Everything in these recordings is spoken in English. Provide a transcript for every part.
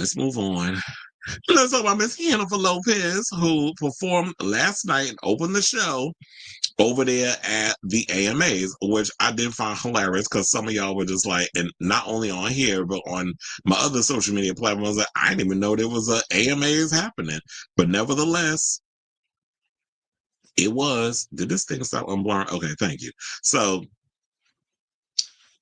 let's move on. Let's talk about Miss Jennifer Lopez, who performed last night and opened the show over there at the AMAs, which I did find hilarious because some of y'all were just like, and not only on here, but on my other social media platforms, like, I didn't even know there was a AMAs happening. But nevertheless, it was. Did this thing stop unblurring? Okay, thank you. So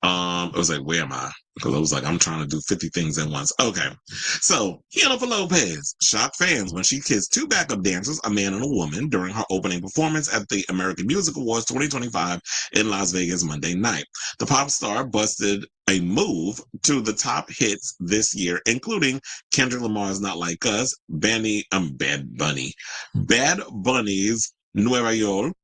it was like, where am I? Because I was like, I'm trying to do 50 things at once. Okay. So, Jennifer Lopez shocked fans when she kissed two backup dancers, a man and a woman, during her opening performance at the American Music Awards 2025 in Las Vegas Monday night. The pop star busted a move to the top hits this year, including Kendrick Lamar's Not Like Us, Bad Bunny's Nueva York,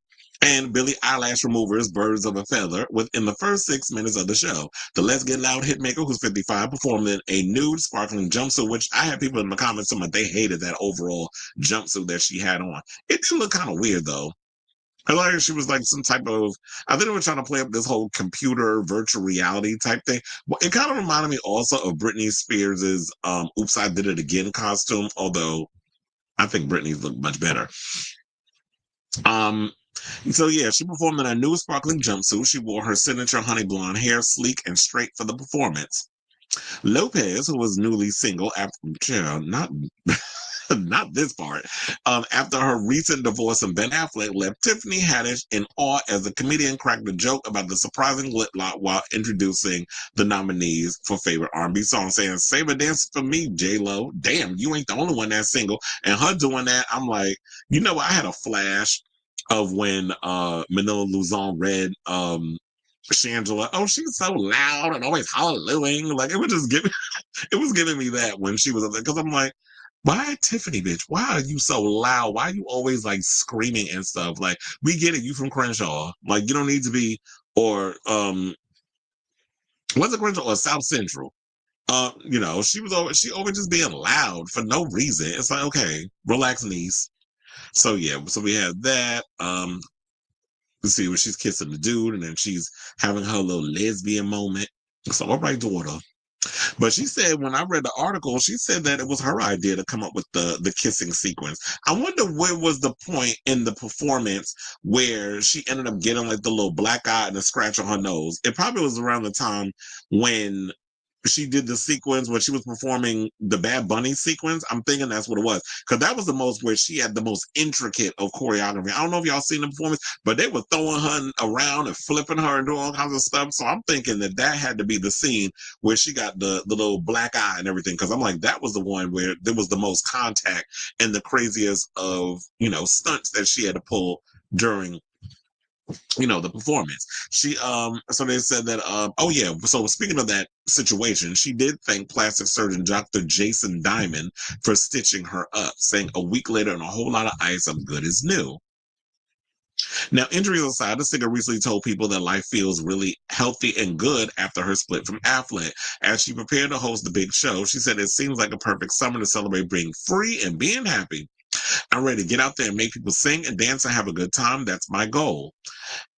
and Billie Eilish Remover's Birds of a Feather within the first 6 minutes of the show. The Let's Get Loud hitmaker, who's 55, performed in a nude sparkling jumpsuit, which I had people in the comments saying they hated that overall jumpsuit that she had on. It did look kind of weird, though. I like she was like some type of, I think they were trying to play up this whole computer virtual reality type thing. Well, it kind of reminded me also of Britney Spears's Oops, I Did It Again costume, although I think Britney's looked much better. So yeah, she performed in a new sparkling jumpsuit. She wore her signature honey blonde hair, sleek and straight for the performance. Lopez, who was newly single after, not this part, after her recent divorce from Ben Affleck, left Tiffany Haddish in awe as the comedian cracked a joke about the surprising lip lock while introducing the nominees for favorite R&B song, saying, "Save a dance for me, J-Lo. Damn, you ain't the only one that's single." And her doing that, I'm like, I had a flash of when Manila Luzon read Shangela, "Oh, she's so loud and always hallelujah." Like, it was just giving it was giving me that when she was up there, because I'm like, why Tiffany, bitch? Why are you so loud? Why are you always like screaming and stuff? Like, we get it, you from Crenshaw. Like, you don't need to be, or what's it, Crenshaw or South Central? She always just being loud for no reason. It's like, okay, relax, niece. So yeah, so we have that. Let's see, where she's kissing the dude, and then she's having her little lesbian moment. So, all right, daughter. But she said, when I read the article, she said that it was her idea to come up with the kissing sequence. I wonder where was the point in the performance where she ended up getting like the little black eye and a scratch on her nose. It probably was around the time when she did the sequence when she was performing the Bad Bunny sequence. I'm thinking that's what it was, because that was the most where she had the most intricate of choreography. I don't know if y'all seen the performance, but they were throwing her around and flipping her and doing all kinds of stuff. So I'm thinking that had to be the scene where she got the little black eye and everything, because I'm like, that was the one where there was the most contact and the craziest of stunts that she had to pull during the performance. She so they said that oh yeah, so speaking of that situation, she did thank plastic surgeon Dr. Jason Diamond for stitching her up, saying, "A week later and a whole lot of ice, I'm good as new." Now, injuries aside, the singer recently told people that life feels really healthy and good after her split from Affleck. As she prepared to host the big show, she said, "It seems like a perfect summer to celebrate being free and being happy. I'm ready to get out there and make people sing and dance and have a good time. That's my goal."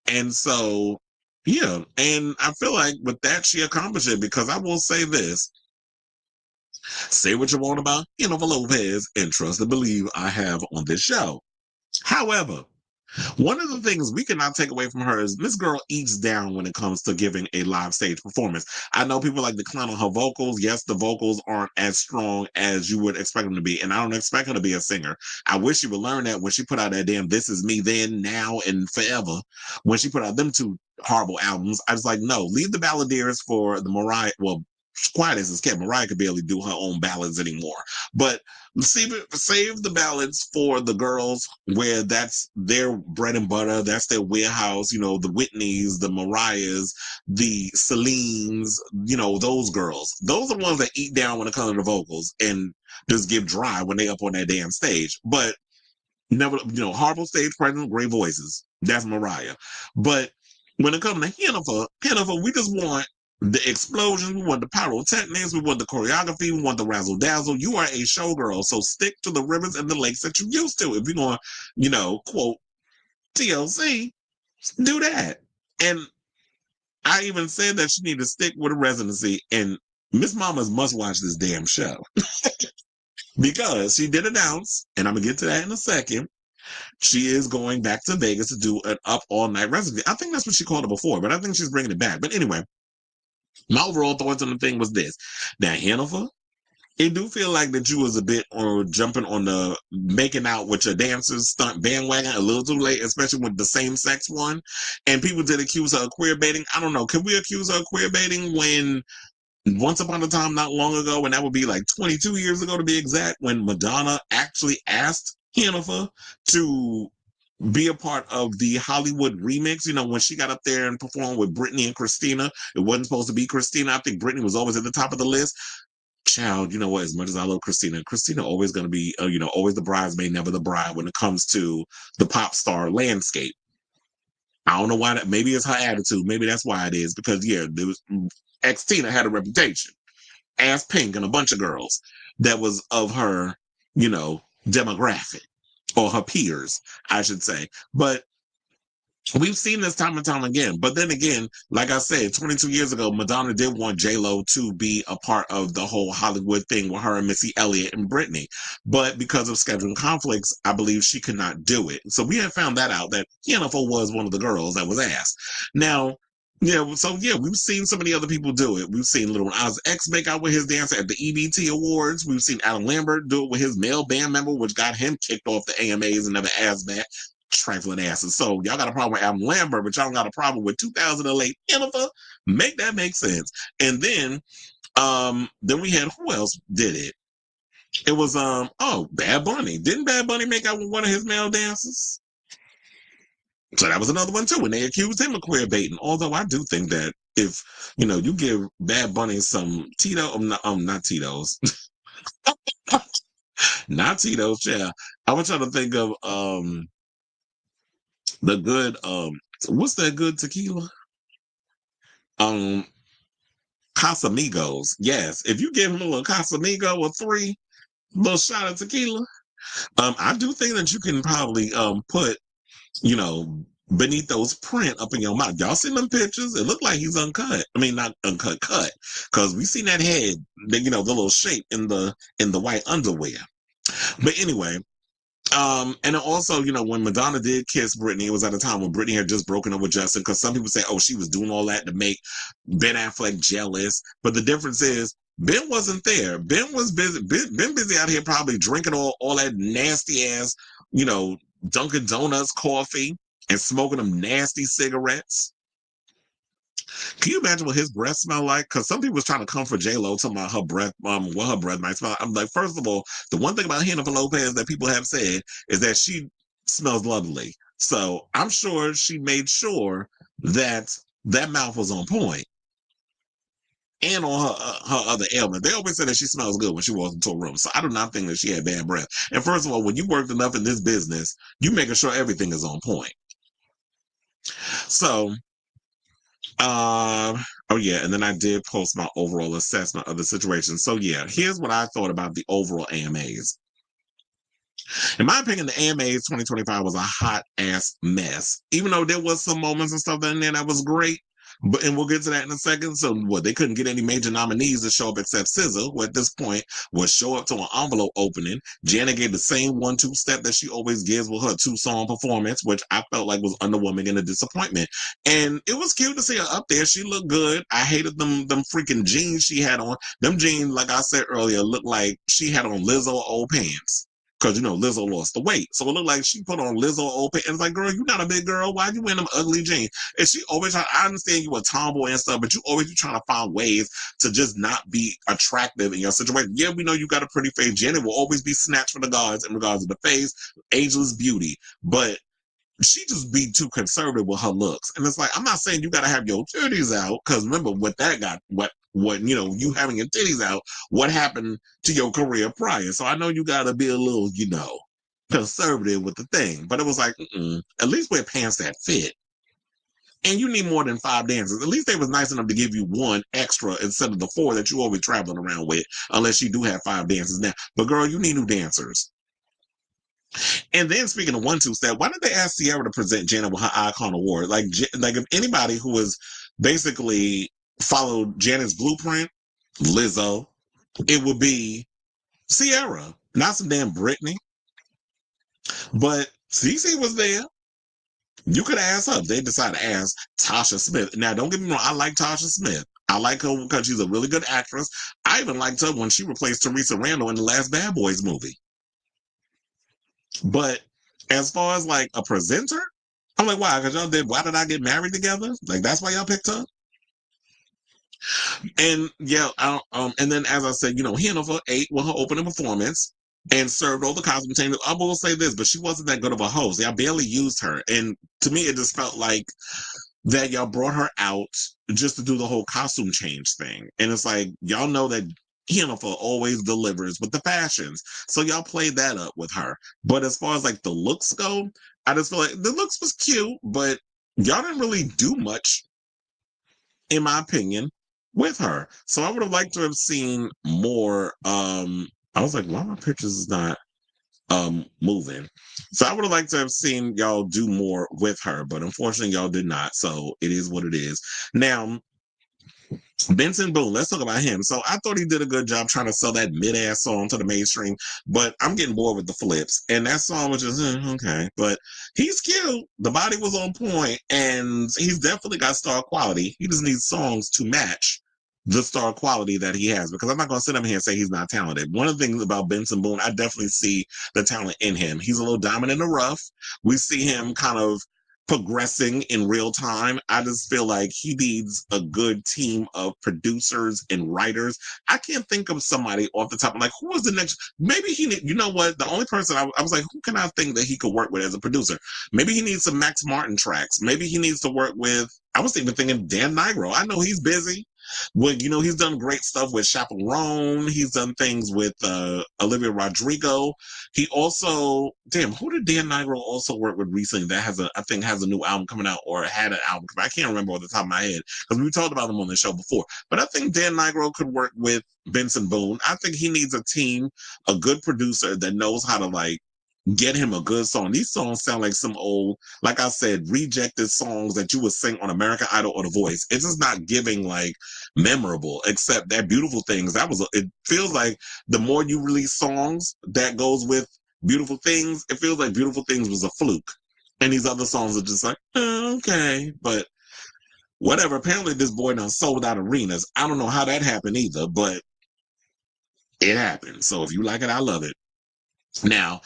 And so, yeah, and I feel like with that, she accomplished it, because I will say this: say what you want about Jennifer Lopez, and trust and believe I have on this show. However, one of the things we cannot take away from her is this girl eats down when it comes to giving a live stage performance. I know people like to clown on her vocals. Yes, the vocals aren't as strong as you would expect them to be, and I don't expect her to be a singer. I wish she would learn that when she put out that damn "This Is Me Then, Now, and Forever." When she put out them two horrible albums, I was like, no, leave the balladeers for the Mariah. Well, quiet as it's kept, Mariah could barely do her own ballads anymore. But save the ballads for the girls where that's their bread and butter, that's their warehouse. The Whitneys, the Mariahs, the Celines. Those girls. Those are the ones that eat down when it comes to the vocals and just give dry when they up on that damn stage. But never, horrible stage presence, great voices. That's Mariah. But when it comes to Jennifer, we just want the explosions, we want the pyrotechnics, we want the choreography, we want the razzle dazzle. You are a showgirl, so stick to the rivers and the lakes that you used to. If you're going to, quote TLC, do that. And I even said that she need to stick with a residency and Miss Mamas must watch this damn show because she did announce, and I'm gonna get to that in a second. She is going back to Vegas to do an up all night residency. I think that's what she called it before, but I think she's bringing it back. But anyway, my overall thoughts on the thing was this: now, Hannaful, it do feel like that you was a bit or jumping on the making out with your dancers stunt bandwagon a little too late, especially with the same sex one. And people did accuse her of queer baiting. I don't know. Can we accuse her of queer baiting when once upon a time, not long ago, and that would be like 22 years ago to be exact, when Madonna actually asked Hannaful to be a part of the Hollywood remix. You know, when she got up there and performed with Britney and Christina, it wasn't supposed to be Christina. I think Britney was always at the top of the list. Child, you know what? As much as I love Christina, Christina always going to be, always the bridesmaid, never the bride when it comes to the pop star landscape. I don't know why that. Maybe it's her attitude. Maybe that's why it is. Because yeah, there was ex Tina had a reputation. Ass Pink and a bunch of girls that was of her, demographic or her peers, I should say. But we've seen this time and time again. But then again, like I said, 22 years ago, Madonna did want J-Lo to be a part of the whole Hollywood thing with her and Missy Elliott and Britney. But because of scheduling conflicts, I believe she could not do it. So we had found that out, that Hannaful was one of the girls that was asked. Now, we've seen so many other people do it. We've seen Lil Nas X make out with his dancer at the EBT Awards. We've seen Adam Lambert do it with his male band member, which got him kicked off the AMAs and never asked back. Trifling asses. So y'all got a problem with Adam Lambert, but y'all don't got a problem with 2008 Jennifer. Make that make sense. And then we had, who else did it? It was Bad Bunny. Didn't Bad Bunny make out with one of his male dancers? So that was another one too, when they accused him of queer baiting. Although I do think that if you give Bad Bunny some not Tito's, not Tito's, yeah. I was trying to think of the good what's that good tequila? Um Casamigos. Yes. If you give him a little Casamigo or three, little shot of tequila, I do think that you can probably put, Benito's print up in your mouth. Y'all seen them pictures? It looked like he's uncut. I mean, not uncut, cut. Because we seen that head, the little shape in the white underwear. But anyway, and also, when Madonna did kiss Britney, it was at a time when Britney had just broken up with Justin, because some people say, oh, she was doing all that to make Ben Affleck jealous. But the difference is, Ben wasn't there. Ben was busy. Ben busy out here probably drinking all that nasty ass, Dunkin' Donuts coffee and smoking them nasty cigarettes. Can you imagine what his breath smelled like? Because some people was trying to comfort J-Lo, talking about her breath, what her breath might smell like. I'm like, first of all, the one thing about Jennifer Lopez that people have said is that she smells lovely. So I'm sure she made sure that that mouth was on point. And on her other ailment. They always say that she smells good when she walks into a room. So I do not think that she had bad breath. And first of all, when you worked enough in this business, you making sure everything is on point. So oh yeah, and then I did post my overall assessment of the situation. So yeah, here's what I thought about the overall AMAs. In my opinion, the AMAs 2025 was a hot ass mess. Even though there was some moments and stuff in there that was great. And we'll get to that in a second. So what, they couldn't get any major nominees to show up except SZA, who at this point would show up to an envelope opening. Janet gave the same 1-2 step that she always gives with her 2-song performance, which I felt like was underwhelming and a disappointment. And it was cute to see her up there. She looked good. I hated them freaking jeans she had on. Them jeans, like I said earlier, looked like she had on Lizzo old pants. Because, Lizzo lost the weight. So it looked like she put on Lizzo old pants. And it's like, girl, you're not a big girl. Why you wearing them ugly jeans? And she always, I understand you a tomboy and stuff, but you always be trying to find ways to just not be attractive in your situation. Yeah, we know you got a pretty face. Janet will always be snatched for the gods in regards to the face, ageless beauty. But she just be too conservative with her looks. And it's like, I'm not saying you got to have your titties out, because remember what that got, what you having your titties out, what happened to your career prior. So I know you got to be a little, conservative with the thing. But it was like, at least wear pants that fit. And you need more than 5 dancers. At least they was nice enough to give you 1 extra instead of the 4 that you always traveling around with, unless you do have 5 dancers now. But girl, you need new dancers. And then speaking of 1-2 step, why did they ask Sierra to present Janet with her Icon Award? Like if anybody who has basically followed Janet's blueprint, Lizzo. It would be Sierra, not some damn Britney. But Cece was there. You could ask her. They decided to ask Tasha Smith. Now, don't get me wrong. I like Tasha Smith. I like her because she's a really good actress. I even liked her when she replaced Teresa Randall in the last Bad Boys movie. But as far as like a presenter, I'm like, why? Because why did I get married together? Like, that's why y'all picked her? And yeah, and then as I said, Hannaford ate with her opening performance and served all the costume changes. I will say this, but she wasn't that good of a host. I barely used her. And to me, it just felt like that y'all brought her out just to do the whole costume change thing. And it's like, y'all know that Hannaford always delivers with the fashions. So y'all played that up with her. But as far as like the looks go, I just feel like the looks was cute, but y'all didn't really do much, in my opinion, with her. So I would have liked to have seen more. I was like, why my pictures is not moving? So I would have liked to have seen y'all do more with her, but unfortunately y'all did not. So it is what it is. Now, Benson Boone, let's talk about him. So I thought he did a good job trying to sell that mid-ass song to the mainstream, but I'm getting bored with the flips. And that song was just, okay. But he's cute. The body was on point, and he's definitely got star quality. He just needs songs to match the star quality that he has, because I'm not going to sit up here and say he's not talented. One of the things about Benson Boone, I definitely see the talent in him. He's a little diamond in the rough. We see him kind of progressing in real time. I just feel like he needs a good team of producers and writers. I can't think of somebody off the top. I'm like, who is the next? Maybe you know what? The only person I was like, who can I think that he could work with as a producer? Maybe he needs some Max Martin tracks. Maybe he needs to work with, I was even thinking Dan Nigro. I know he's busy. Well, he's done great stuff with Chaperone. He's done things with Olivia Rodrigo. He also, who did Dan Nigro also work with recently that I think has a new album coming out, or had an album? I can't remember off the top of my head because we talked about him on the show before. But I think Dan Nigro could work with Benson Boone. I think he needs a team, a good producer that knows how to like get him a good song. These songs sound like some old, like I said, rejected songs that you would sing on American Idol or The Voice. It's just not giving like memorable, except that Beautiful Things. It feels like the more you release songs that goes with Beautiful Things, it feels like Beautiful Things was a fluke. And these other songs are just like, okay, but whatever. Apparently this boy done sold out arenas. I don't know how that happened either, but it happened. So if you like it, I love it. Now,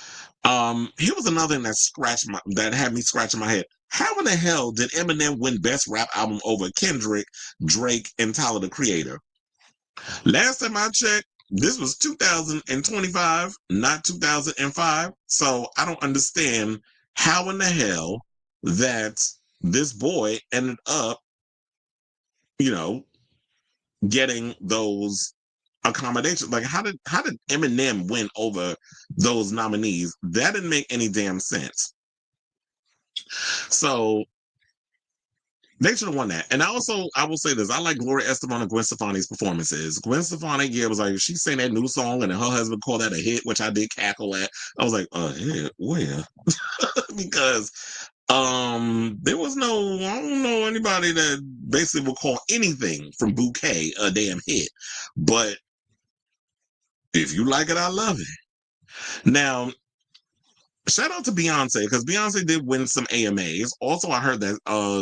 here was another thing that had me scratching my head. How in the hell did Eminem win Best Rap Album over Kendrick, Drake, and Tyler the Creator? Last time I checked, this was 2025, not 2005. So I don't understand how in the hell that this boy ended up, getting those accommodations. Like, how did Eminem win over those nominees? That didn't make any damn sense. So they should have won that. And I will say this: I like Gloria Estefan and Gwen Stefani's performances. Gwen Stefani, was like, she sang that new song, and her husband called that a hit, which I did cackle at. I was like, yeah, where? Because there was I don't know anybody that basically would call anything from Bouquet a damn hit. But if you like it, I love it. Now, shout out to Beyonce, because Beyonce did win some AMAs. Also, I heard that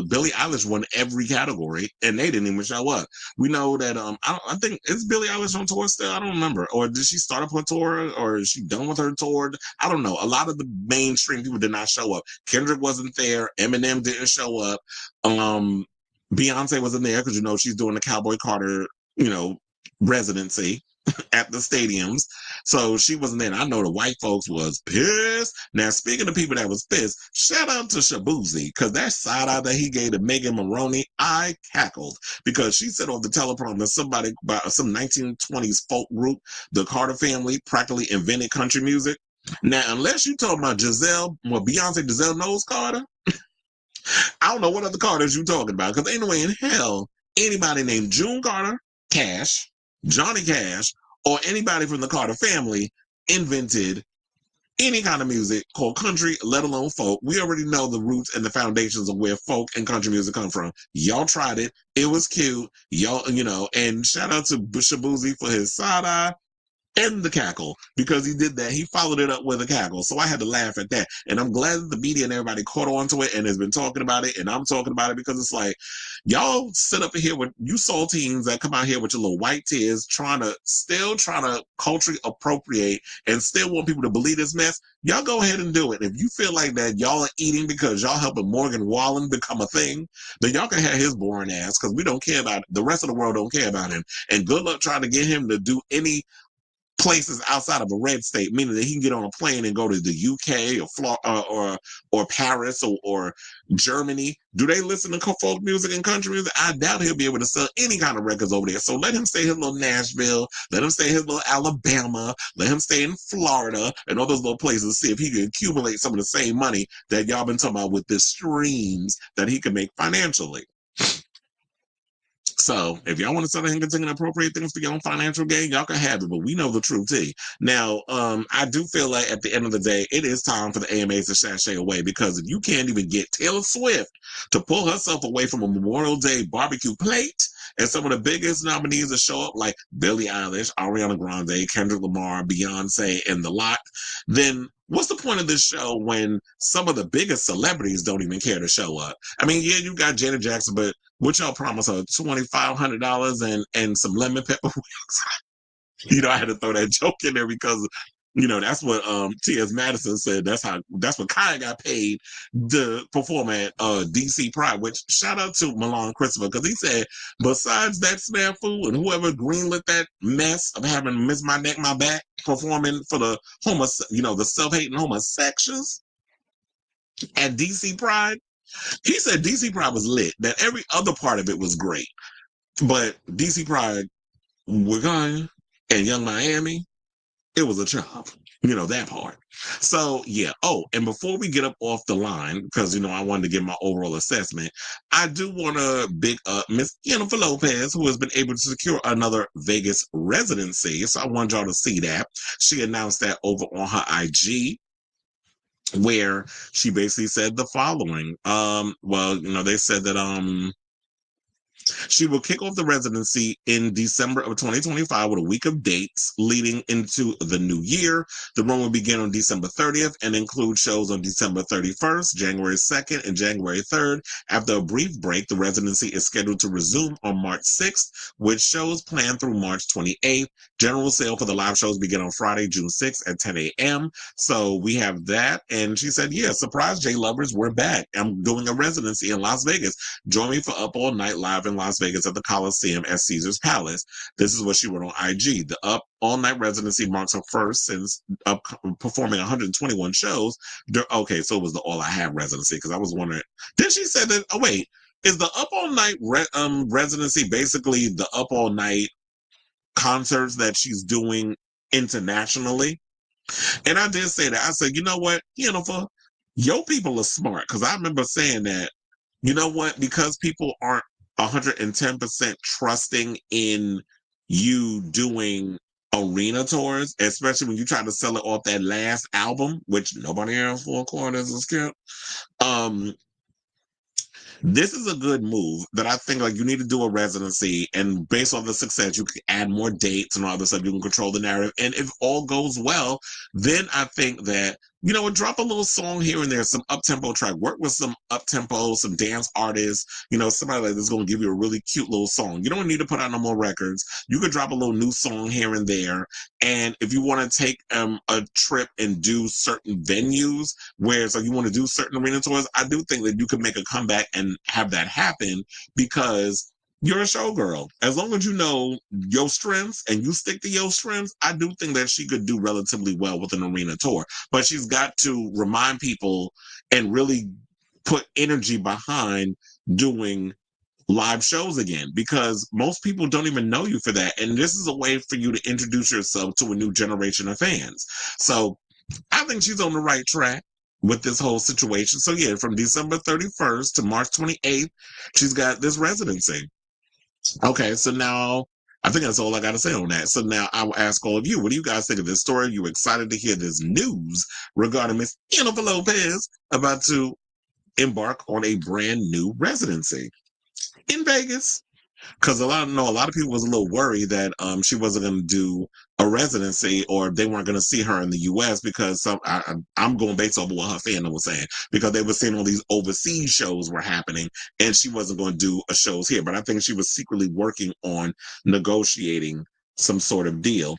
Billie Eilish won every category, and they didn't even show up. We know that I think, is Billie Eilish on tour still? I don't remember. Or did she start up her tour, or is she done with her tour? I don't know. A lot of the mainstream people did not show up. Kendrick wasn't there. Eminem didn't show up. Beyonce wasn't there because she's doing the Cowboy Carter residency at the stadiums. So she wasn't there. I know the white folks was pissed. Now, speaking of people that was pissed, shout out to Shabuzi, because that side eye that he gave to Megan Maroney, I cackled, because she said on the teleprompter somebody about some 1920s folk group, the Carter family, practically invented country music. Now, unless you talking about Beyonce Giselle knows Carter, I don't know what other Carters you talking about, because ain't no way in hell anybody named June Carter, Cash, Johnny Cash, or anybody from the Carter family invented any kind of music called country, let alone folk. We already know the roots and the foundations of where folk and country music come from. Y'all tried it. It was cute. Y'all, and shout out to Shabuzi for his side eye and the cackle, because he did that. He followed it up with a cackle. So I had to laugh at that. And I'm glad that the media and everybody caught on to it and has been talking about it. And I'm talking about it because it's like, y'all sit up here with you saltines that come out here with your little white tears, trying to culturally appropriate and still want people to believe this mess. Y'all go ahead and do it. If you feel like that y'all are eating because y'all helping Morgan Wallen become a thing, then y'all can have his boring ass, because we don't care about it. The rest of the world don't care about him. And good luck trying to get him to do any places outside of a red state, meaning that he can get on a plane and go to the UK or or Paris or Germany. Do they listen to folk music and country music? I doubt he'll be able to sell any kind of records over there. So let him stay his little Nashville, let him stay his little Alabama, let him stay in Florida and all those little places, see if he can accumulate some of the same money that y'all been talking about with the streams that he can make financially. So if y'all want to sit and continue to appropriate things for your own financial gain, y'all can have it, but we know the truth too. Now, I do feel like at the end of the day, it is time for the AMAs to sashay away, because if you can't even get Taylor Swift to pull herself away from a Memorial Day barbecue plate, and some of the biggest nominees that show up like Billie Eilish, Ariana Grande, Kendrick Lamar, Beyonce, and the lot, then what's the point of this show when some of the biggest celebrities don't even care to show up? I mean, yeah, you got Janet Jackson, but what y'all promise her? $2,500 and some lemon pepper wings. I had to throw that joke in there because that's what T.S. Madison said. That's what Kaya got paid to perform at DC Pride, which shout out to Milan Christopher, because he said besides that snafu and whoever greenlit that mess of having Miss My Neck My Back performing for the the self-hating homosexuals at DC Pride, he said DC Pride was lit, that every other part of it was great. But DC Pride, Wigan, and Young Miami, it was a chop. That part. So, yeah. Oh, and before we get up off the line, because, I wanted to give my overall assessment, I do want to big up Miss Jennifer Lopez, who has been able to secure another Vegas residency. So I want y'all to see that. She announced that over on her IG, where she basically said the following. They said that she will kick off the residency in December of 2025 with a week of dates leading into the new year. The run will begin on December 30th and include shows on December 31st, January 2nd, and January 3rd. After a brief break, the residency is scheduled to resume on March 6th, with shows planned through March 28th. General sale for the live shows begin on Friday, June 6th at 10 a.m. So we have that. And she said, yeah, surprise, J-Lovers, we're back. I'm doing a residency in Las Vegas. Join me for Up All Night live in Las Vegas at the Coliseum at Caesar's Palace. This is what she wrote on IG. The Up All Night residency marks her first since performing 121 shows. Okay, so it was the All I Have residency, because I was wondering, did she say that? Oh, wait, is the Up All Night residency basically the Up All Night concerts that she's doing internationally? And I did say that. I said, you know what, Jennifer, your people are smart, because I remember saying that, because people aren't 110% trusting in you doing arena tours, especially when you try to sell it off that last album, which nobody else 4 quarters is skip. This is a good move that I think, like, you need to do a residency, and based on the success, you can add more dates and all this stuff. You can control the narrative. And if all goes well, then I think that, drop a little song here and there, some up-tempo track, work with some up-tempo, some dance artists, somebody like this is going to give you a really cute little song. You don't need to put out no more records. You could drop a little new song here and there. And if you want to take a trip and do certain venues so you want to do certain arena tours, I do think that you could make a comeback and have that happen, because you're a showgirl. As long as you know your strengths and you stick to your strengths, I do think that she could do relatively well with an arena tour. But she's got to remind people and really put energy behind doing live shows again, because most people don't even know you for that. And this is a way for you to introduce yourself to a new generation of fans. So I think she's on the right track with this whole situation. So yeah, from December 31st to March 28th, she's got this residency. Okay, so now I think that's all I got to say on that. So now I will ask all of you, what do you guys think of this story? Are you excited to hear this news regarding Miss Jennifer Lopez about to embark on a brand new residency in Vegas? Because a lot of people was a little worried that she wasn't going to do a residency, or they weren't going to see her in the U.S. because I'm going based on what her fandom was saying, because they were saying all these overseas shows were happening and she wasn't going to do a shows here. But I think she was secretly working on negotiating some sort of deal,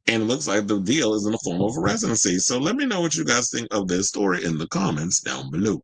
and it looks like the deal is in the form of a residency. So let me know what you guys think of this story in the comments down below.